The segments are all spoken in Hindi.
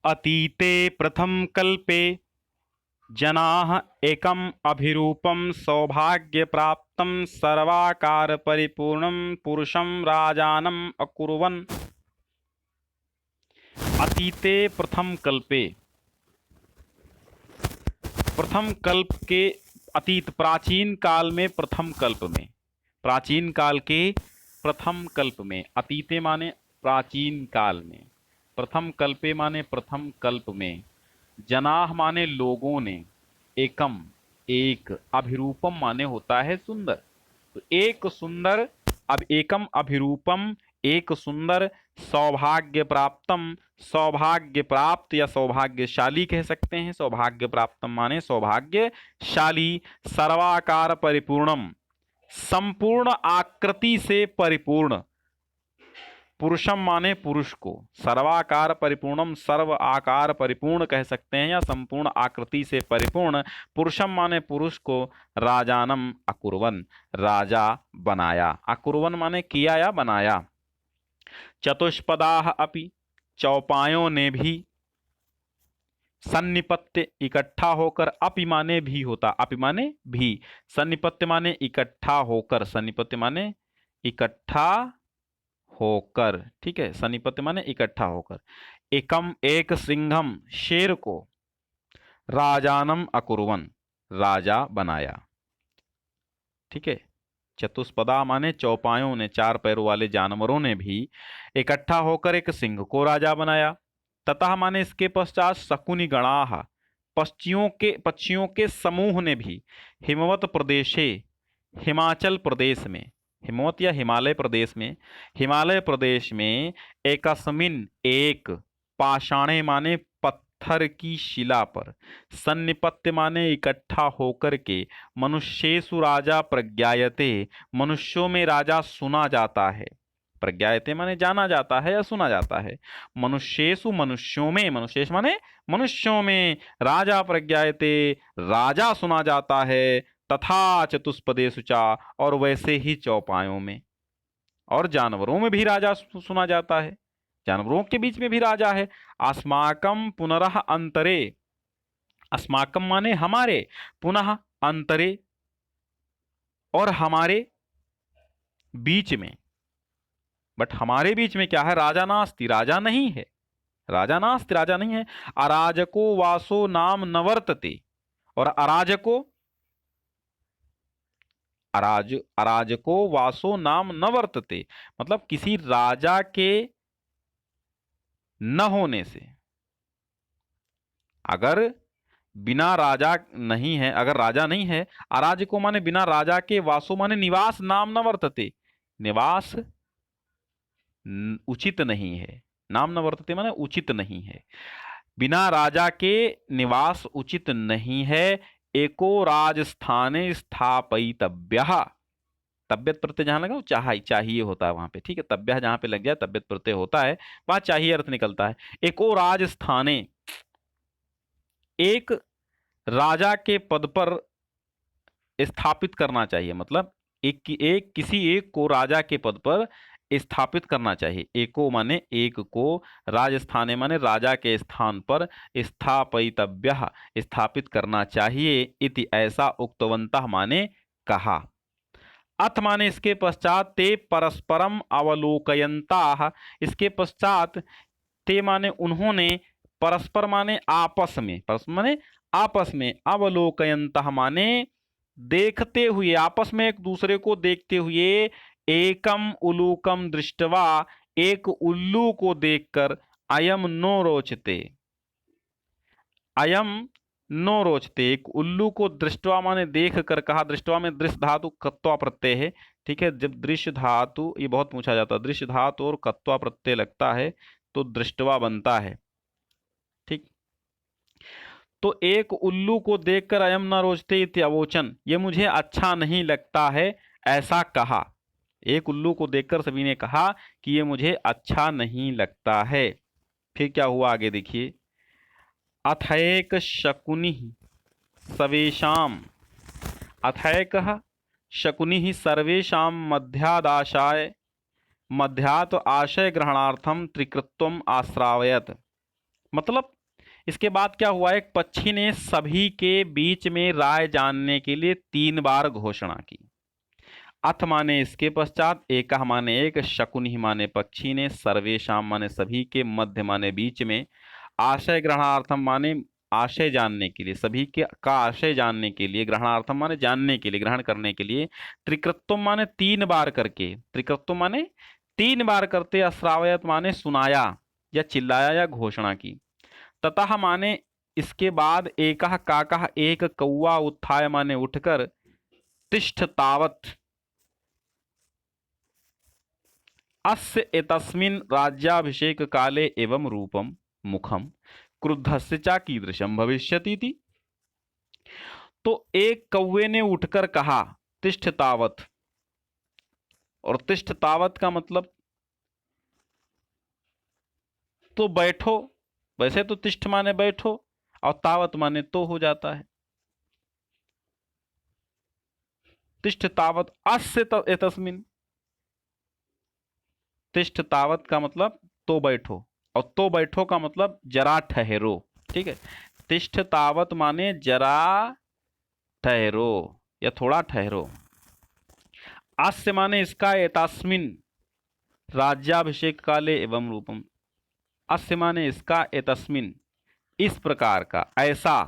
अतीते प्रथमकल्पे जनाः एकम् अभिरूपं सौभाग्यप्राप्तं सर्वाकारपरिपूर्णं पुरुषं राजानम् अकुर्वन्। अतीते प्रथम कल्पे, प्रथम कल्प के अतीत, प्राचीन काल में, प्रथम कल्प में, प्राचीन काल के प्रथम कल्प में। अतीते माने प्राचीन काल में, प्रथम कल्पे माने प्रथम कल्प में, जनाह माने लोगों ने, एकम एक, अभिरूपम माने होता है सुंदर। तो एक सुंदर, अब एकम अभिरूपम एक सुंदर, सौभाग्य प्राप्तम सौभाग्य प्राप्त या सौभाग्यशाली कह सकते हैं। सौभाग्य प्राप्तम माने सौभाग्यशाली, सर्वाकार परिपूर्णम संपूर्ण आकृति से परिपूर्ण, पुरुषम माने पुरुष को, सर्वाकार परिपूर्णम सर्व आकार परिपूर्ण कह सकते हैं या संपूर्ण आकृति से परिपूर्ण, पुरुषम माने पुरुष को, राजानम अकुर्वन राजा बनाया, अकुर्वन माने किया या बनाया। चतुष्पदाः अपि चौपायों ने भी, सन्निपत्य इकट्ठा होकर, अपि माने भी होता, अपि माने भी, सन्निपत्य माने इकट्ठा होकर, सन्निपत्य माने इकट्ठा होकर, ठीक है, सन्निपत्य माने इकट्ठा होकर, एकम एक सिंहम शेर को, राजानम अकुर्वन राजा बनाया, ठीक है। चतुष्पदा माने चौपायों ने, चार पैरों वाले जानवरों ने भी इकट्ठा होकर एक सिंह को राजा बनाया। ततः माने इसके पश्चात शकुनि गणाः, पक्षियों के समूह ने भी, हिमवत प्रदेशे हिमाचल प्रदेश में, हिमवत या हिमालय प्रदेश में, हिमालय प्रदेश में, एकस्मिन एक, पाषाणे माने पत्थर की शिला पर, सन्निपत्य माने इकट्ठा होकर के, मनुष्येषु राजा प्रज्ञायते मनुष्यों में राजा सुना जाता है, प्रज्ञायते माने जाना जाता है या सुना जाता है, मनुष्येषु मनुष्यों में, मनुष्येषु माने मनुष्यों में, राजा प्रज्ञायते राजा सुना जाता है, तथा चतुष्पदेषु चा और वैसे ही चौपायों में, और जानवरों में भी राजा सुना जाता है, जानवरों के बीच में भी राजा है। अस्माकं पुनरः अंतरे, अस्माकं माने हमारे, पुनः अंतरे और हमारे बीच में, बट हमारे बीच में क्या है, राजा नास्ति, राजा नहीं है, राजा नास्ति राजा नहीं है। अराजको वासो नाम न वर्तते, और अराजको वासो नाम न वर्तते मतलब किसी राजा के न होने से, अगर बिना राजा नहीं है, अगर राजा नहीं है, अराजको माने बिना राजा के, वासो माने निवास, नाम न वर्तते निवास उचित नहीं है, नाम न वर्तते माने उचित नहीं है, बिना राजा के निवास उचित नहीं है। एको राजस्थाने स्थापयितव्यः, तब्यत प्रत्यय जहां लगा वो चाहिए होता है वहां पे, ठीक है, तब्यः जहां पे लग जाए तब्यत प्रत्यय होता है, वहां चाहिए अर्थ निकलता है। एको राजस्थाने, एक राजा के पद पर स्थापित करना चाहिए, मतलब एक किसी एक को राजा के पद पर स्थापित करना चाहिए। एको माने एक को, राजस्थाने माने राजा के स्थान पर, स्थापयितव्यः स्थापित करना चाहिए, इति ऐसा उक्तवन्तः माने कहा। अथ माने इसके पश्चात, ते परस्परम अवलोकयन्ताः, इसके पश्चात ते माने उन्होंने, परस्पर माने आपस में, परस्पर माने आपस में, अवलोकयन्तः माने देखते हुए, आपस में एक दूसरे को देखते हुए, एकम उलूकम दृष्टवा एक उल्लू को देखकर, अयम नो रोचते, अयम नो रोचते एक उल्लू को, दृष्टवा माने देख कर कहा, दृष्टवा में दृश्य धातु कत्वा प्रत्यय है, ठीक है, जब दृश्य धातु, ये बहुत पूछा जाता है, दृश्य धातु और कत्वा प्रत्यय लगता है तो दृष्टवा बनता है, ठीक। तो एक उल्लू को देखकर अयम न रोचते इत्यवोचन, ये मुझे अच्छा नहीं लगता है, ऐसा कहा। एक उल्लू को देखकर सभी ने कहा कि ये मुझे अच्छा नहीं लगता है। फिर क्या हुआ आगे देखिए, अथैक शकुनि सर्वेषां, अथैकः शकुनिः सर्वेषां मध्यात् आशय ग्रहणार्थं त्रिकृत्वम् आश्रावयत्, मतलब इसके बाद क्या हुआ, एक पक्षी ने सभी के बीच में राय जानने के लिए 3 बार घोषणा की। अथ माने इसके पश्चात, एकह माने एक, शकुनि माने पक्षी ने, सर्वेशाम माने सभी के, मध्य माने बीच में, आशय ग्रहणार्थम माने आशय जानने के लिए, सभी के का आशय जानने के लिए, ग्रहणार्थम माने जानने के लिए, ग्रहण करने के लिए, त्रिकृत्व माने 3 बार करके, त्रिकृत्व माने 3 बार करते, अश्रावयत माने सुनाया या चिल्लाया या घोषणा की। ततः माने इसके बाद, एकह काकः एक कौआ, उत्थाय माने उठकर, तिष्ठ तावत, अस्य एतस्मिन् राज्याभिषेक काले एवं रूपम मुखम क्रुद्धस्य च कीदृशम भविष्यति। तो एक कौवे ने उठकर कहा तिष्ठ तावत, और तिष्ठ तावत का मतलब तो बैठो, वैसे तो तिष्ठ माने बैठो और तावत माने तो हो जाता है। तिष्ठ तावत अस्य एतस्मिन्, तिष्ठ तावत का मतलब तो बैठो, और तो बैठो का मतलब जरा ठहरो। ठीक है, तिष्ठ तावत माने जरा ठहरो या थोड़ा ठहरो। अस्य माने इसका, एतस्मिन् राज्याभिषेक काले एवं रूपम, अस्य माने इसका, एतस्मिन् इस प्रकार का, ऐसा,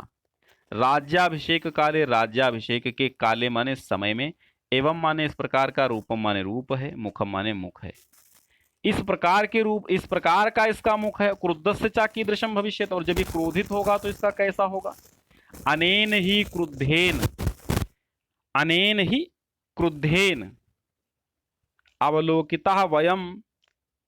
राज्याभिषेक काले राज्याभिषेक के, काले माने समय में, एवं माने इस प्रकार का, रूपम माने रूप है, मुखम माने मुख है, इस प्रकार के रूप, इस प्रकार का इसका मुख है। क्रुद्धस्य च कीदृशम भविष्यत, और जब ये क्रोधित होगा तो इसका कैसा होगा। अनेन ही क्रुद्धेन, अनेन ही क्रुद्धेन अवलोकितः वयम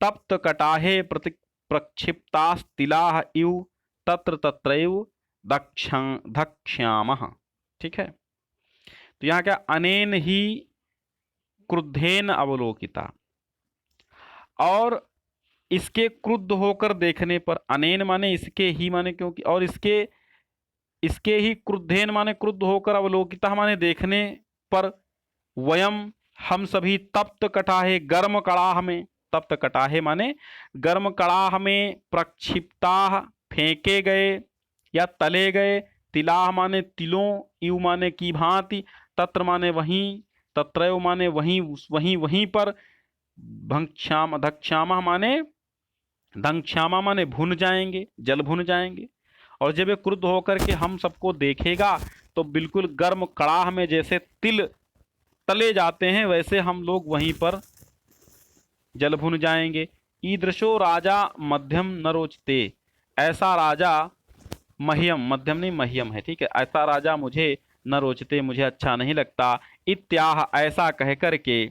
तप्त कटाहे प्रति प्रक्षिप्तास्तिलाः इव तत्र तत्रैव धक्ष्यामः। ठीक है, तो यहाँ क्या, अनेन ही क्रुद्धेन अवलोकिता, और इसके क्रुद्ध होकर देखने पर, अनेन माने इसके ही माने क्योंकि, और इसके ही क्रुद्धेन माने क्रुद्ध होकर, अवलोकिता माने देखने पर, वयम हम सभी, तप्त कटाहे गर्म कड़ाह में, तप्त कटाहे माने गर्म कड़ाह में, प्रक्षिप्ता फेंके गए या तले गए, तिलाह माने तिलों, इव माने की भांति, तत्र माने वहीं, तत्रैव माने वहीं, वहीं वहीं पर, भंक्षाम धक्षामा माने दंक्षामा माने भुन जाएंगे, जल भुन जाएंगे। और जब ये क्रुद्ध होकर के हम सबको देखेगा तो बिल्कुल गर्म कड़ाह में जैसे तिल तले जाते हैं, वैसे हम लोग वहीं पर जल भुन जाएंगे। ईदृशो राजा मध्यम न रोचते, ऐसा राजा, मह्यम, मध्यम नहीं मह्यम है, ठीक है, ऐसा राजा मुझे न रोचते, मुझे अच्छा नहीं लगता। इत्याह ऐसा कह करके,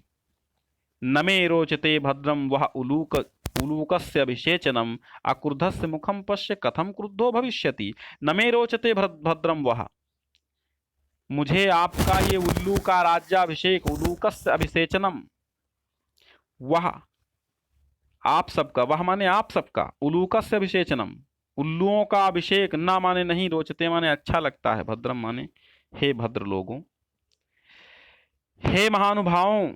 नमे रोचते भद्रम वह उलूकस्य अभिषेचनम अक्रुद्धस्य मुखम पश्य कथम क्रुद्धो भविष्यति। नमे रोचते भद्रम वह, मुझे आपका ये उल्लू का राज्याभिषेक, उलूकस्य अभिषेचनम, वह आप सबका, वह माने आप सबका, उलूकस्य अभिषेचनम उल्लुओं का अभिषेक, ना माने नहीं, रोचते माने अच्छा लगता है, भद्रम माने हे भद्र लोगों, हे महानुभावों,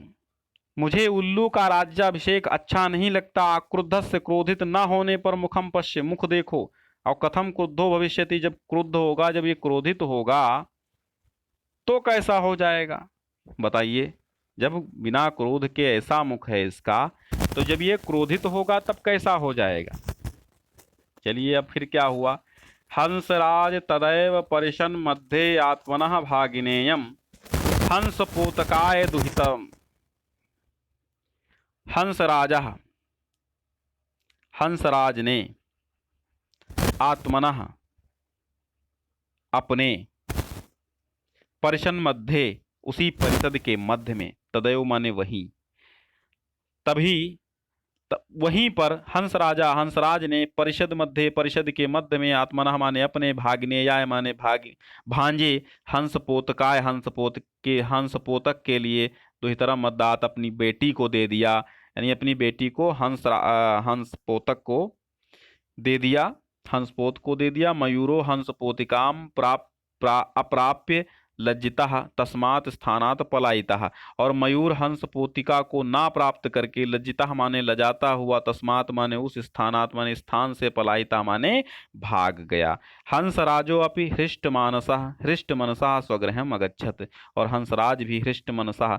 मुझे उल्लू का राज्याभिषेक अच्छा नहीं लगता। क्रुद्ध से क्रोधित न होने पर, मुखम पश्य मुख देखो, और कथम क्रुद्धो भविष्यति जब क्रुद्ध होगा, जब ये क्रोधित होगा तो कैसा हो जाएगा बताइए। जब बिना क्रोध के ऐसा मुख है इसका, तो जब ये क्रोधित होगा तब कैसा हो जाएगा। चलिए अब फिर क्या हुआ। हंसराज तदैव परिशन मध्ये आत्मनः भागिनेयम हंस पोतकाय दुहितम। हंसराज ने आत्मनः अपने, परिषद मध्य उसी परिषद के मध्य में, तदैव माने वहीं, तभी वहीं पर, हंसराज ने परिषद मध्य परिषद के मध्य में, आत्मनः माने अपने, भाग्नेयाय माने भांजे, हंसपोतकाय हंसपोतक के लिए, दुहितरम मद्दात अपनी बेटी को दे दिया, यानी अपनी बेटी को हंसपोतक को दे दिया, हंसपोत को दे दिया। मयूरो हंसपोतिकाम अप्राप्य लज्जितः तस्मात् स्थानात् पलायितः। और मयूर हंस पोतिका को ना प्राप्त करके लज्जितः माने लजाता हुआ, तस्मात् माने उस स्थानात् माने स्थान से, पलायिता माने भाग गया। हंसराजो अपि हृष्ट मनसः स्वगृहम् अगच्छत्। और हंसराज भी हृष्ट मनसः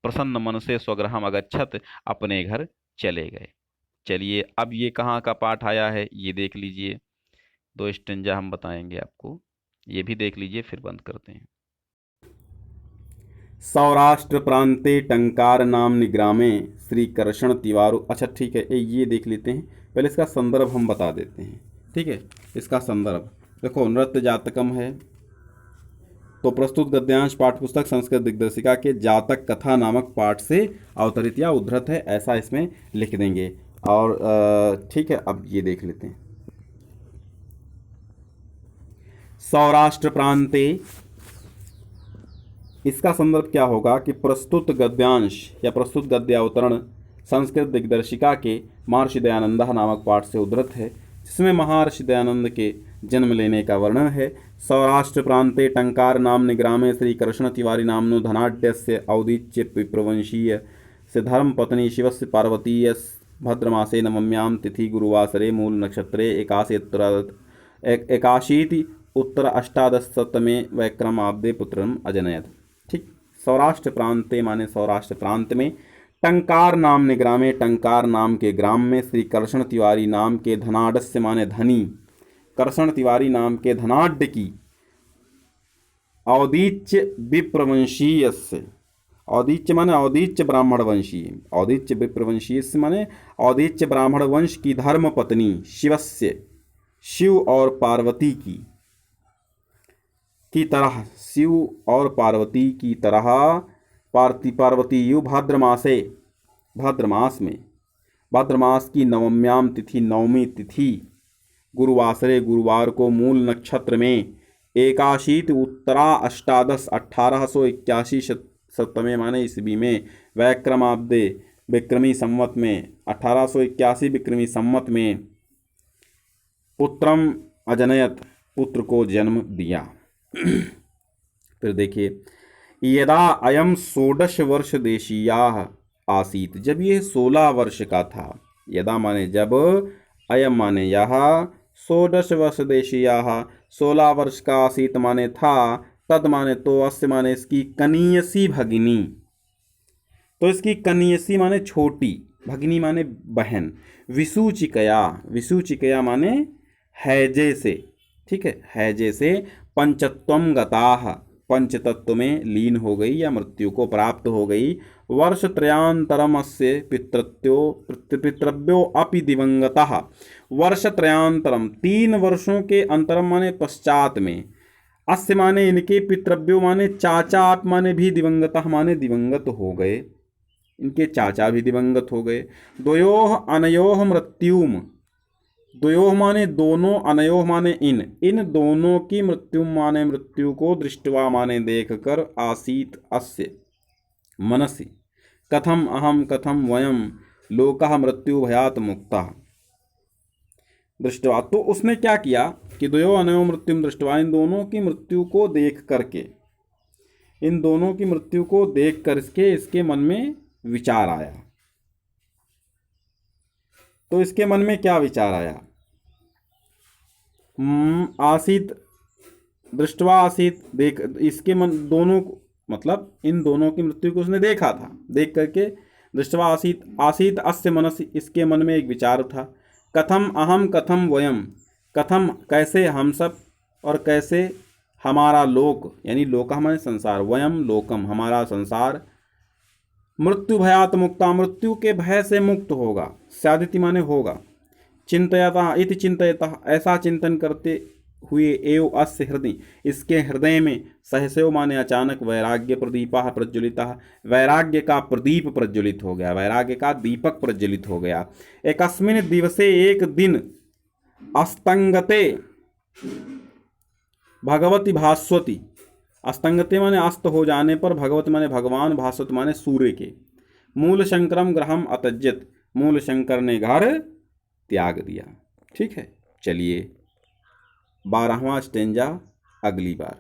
प्रसन्न मन से स्वगृहम् अगच्छत् अपने घर चले गए। चलिए अब ये कहाँ का पाठ आया है ये देख लीजिए। 2 स्टेंजा हम बताएंगे आपको, ये भी देख लीजिए फिर बंद करते हैं। सौराष्ट्र प्रांते टंकार नाम निग्रामे श्री कृष्ण तिवारू। अच्छा ठीक है, ये देख लेते हैं। पहले इसका संदर्भ हम बता देते हैं। ठीक है, इसका संदर्भ देखो, नृत्य जातकम है। तो प्रस्तुत गद्यांश पाठ्यपुस्तक संस्कृत दिग्दर्शिका के जातक कथा नामक पाठ से अवतरित या उद्धृत है, ऐसा इसमें लिख देंगे। और ठीक है, अब ये देख लेते हैं। सौराष्ट्र प्रांते, इसका संदर्भ क्या होगा कि प्रस्तुत गद्यांश या प्रस्तुत गद्य अवतरण संस्कृत दिग्दर्शिका के महर्षि दयानंद नामक पाठ से उद्धृत है, जिसमें महर्षि दयानंद के जन्म लेने का वर्णन है। सौराष्ट्र प्रांते टंकार नाम निग्रामे श्री कृष्ण तिवारी नामनो धनाढ्यस्य औदिच्य विप्रवंशीय से धर्म पत्नी शिवस्य पार्वतीय भद्रमासे नवम्यां तिथि गुरुवासरे मूल नक्षत्रे एकाशीति उत्तर अष्टादशतमे वैक्रमाब्दे पुत्रम अजनयत। ठीक, सौराष्ट्र प्रांते माने सौराष्ट्र प्रांत में, टंकार नाम निग्रामे टंकार नाम के ग्राम में, श्री कृष्ण तिवारी नाम के धनाढ्य माने धनी, कृष्ण तिवारी नाम के धनाढ्य की, औदिच्य विप्रवंशीय से, औदिच्य माने औदिच्य ब्राह्मण वंशीय, औदिच्य विप्रवंशीय से माने औदिच्य ब्राह्मण वंश की धर्म पत्नी, शिवस्य शिव और पार्वती की तरह, शिव और पार्वती की तरह, पार्वती यु भाद्रमासे, भाद्रमास में, भाद्रमास की नवम्याम तिथि, नवमी तिथि, गुरुवासरे गुरुवार को, मूल नक्षत्र में, एकाशीत उत्तरा अष्टादश 1881 सप्तमे माने ईस्वी में, वैक्रमाब्दे विक्रमी संवत में, 1881 विक्रमी संवत में, पुत्रम अजनयत पुत्र को जन्म दिया। फिर देखिए, यदा अयम 16 वर्ष देशीया आसीत, जब ये 16 वर्ष का था, यदा माने जब, अयम माने यह, 16 वर्ष देशीया 16 वर्ष का, आसीत माने था, तद माने तो, अस्य माने इसकी कनीयसी भगिनी, तो इसकी कनीयसी माने छोटी, भगिनी माने बहन, विसूचिकया, विसूचिकया माने हैजे से, ठीक है, हैजे से, पंचत्वम गताह, पंचतत्व में लीन हो गई या मृत्यु को प्राप्त हो गई। वर्ष त्रयांतरम अस्य पितृव्यो अपि दिवंगतः, वर्ष त्रयांतरम 3 वर्षों के अंतरम माने पश्चात में, अस्य माने इनके, पितृव्यो माने चाचा, आप माने भी, दिवंगतः माने दिवंगत हो गए, इनके चाचा भी दिवंगत हो गए। द्वयोः अनयोः मृत्युम, द्वयोः माने दोनों, अनयोः माने इन दोनों की, मृत्यु माने मृत्यु को, दृष्टवा माने देखकर, आसीत अस्य मनसि, कथम अहम कथम वयम लोकः मृत्यु भयात मुक्तः, दृष्टवा, तो उसने क्या किया कि द्वयो अनयो मृत्यु दृष्टवा, इन दोनों की मृत्यु को देख करके, इन दोनों की मृत्यु को देख करके इसके मन में विचार आया। तो इसके मन में क्या विचार आया, आसीत दृष्टवा, आसीत देख, इसके मन, दोनों मतलब इन दोनों की मृत्यु को उसने देखा था, देख करके, दृष्टवा आसीत, आसीत अस्य मनसि, इसके मन में एक विचार था, कथम अहम कथम वयम, कथम कैसे हम सब, और कैसे हमारा लोक, यानी लोक हमारे संसार, वयम लोकम हमारा संसार, मृत्यु भयात मुक्ता, मृत्यु के भय से मुक्त होगा, स्यादिति माने होगा, चिंतयता इति चिंतयता, ऐसा चिंतन करते हुए, एव अस्य हृदय, इसके हृदय में, सहसव माने अचानक, वैराग्य प्रदीपः प्रज्वलितः, वैराग्य का प्रदीप प्रज्वलित हो गया, वैराग्य का दीपक प्रज्वलित हो गया। एकस्मिन् दिवसे, एक दिन, अस्तंगते भगवती भास्वती, अस्तंगते माने अस्त हो जाने पर, भगवती माने भगवान, भास्वत माने सूर्य के, मूल शंकरम ग्रहम अत्यज्यत, मूल शंकर ने घर त्याग दिया। ठीक है, चलिए 12वां स्टेंजा अगली बार।